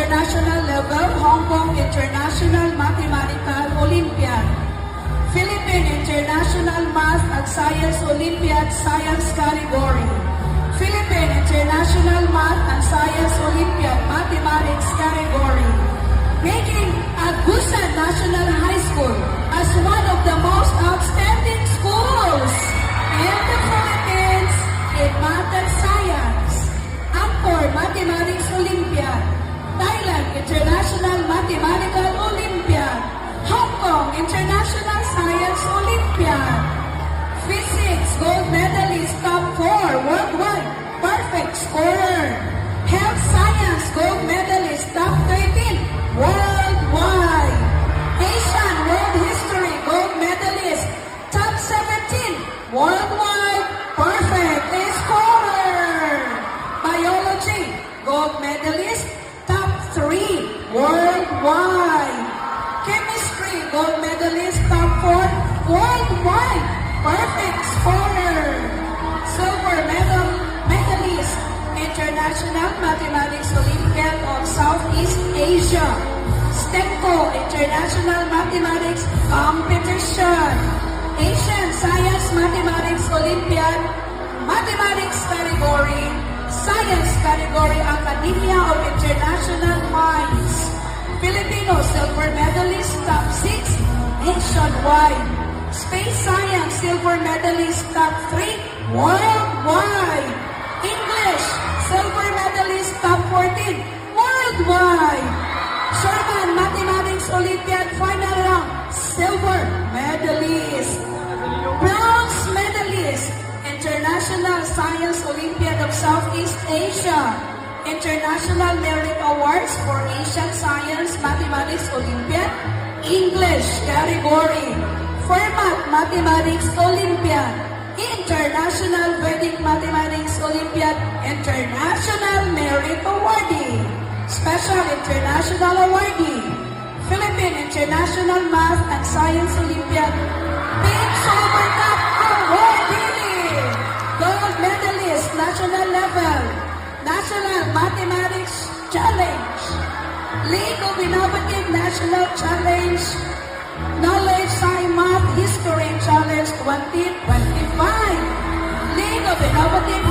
International level, Hong Kong International Mathematical Olympiad, Philippine International Math and Science Olympiad Science Category, Philippine International Math and Science Olympiad Mathematics Category, making Agusan National High School as one of the most outstanding schools in the Philippines in math and science. Angkor Mathematics Olympiad, Thailand International Mathematical Olympiad, Hong Kong International Science Olympiad, Physics Gold Medalist Top 4 Worldwide, Perfect Scorer, Health Science Gold Medalist Top 13 Worldwide, Asian World History Gold Medalist Top 17 Worldwide, Perfect Scorer, Biology Gold Medalist Top 3 Worldwide, Chemistry Gold Medalist Top 4 Worldwide, Perfect Scorer, Silver Medalist International Mathematics Olympiad of Southeast Asia, STEMCO International Mathematics Competition, Asian Science Mathematics Olympiad, Mathematics Category, Science Category, Academia of International Minds, Filipino Silver Medalist Top 6 nationwide, Space Science Silver Medalist Top 3 worldwide, English Silver Medalist Top 14 worldwide, Sherman Mathematics Olympiad Final Round Silver Medalist, Bronze Medalist, International Science Olympiad of Southeast Asia, International Merit Awards for Asian Science Mathematics Olympiad, English Category, Fermat Mathematics Olympiad, International Vedic Mathematics Olympiad, International Merit Awardee, Special International Awardee, Philippine International Math and Science Olympiad, Big Silver Cup Awardee, Gold Medalist National Level, National Mathematics Challenge, League of Innovative National Challenge, Knowledge Science Math History Challenge 2025, League of Innovative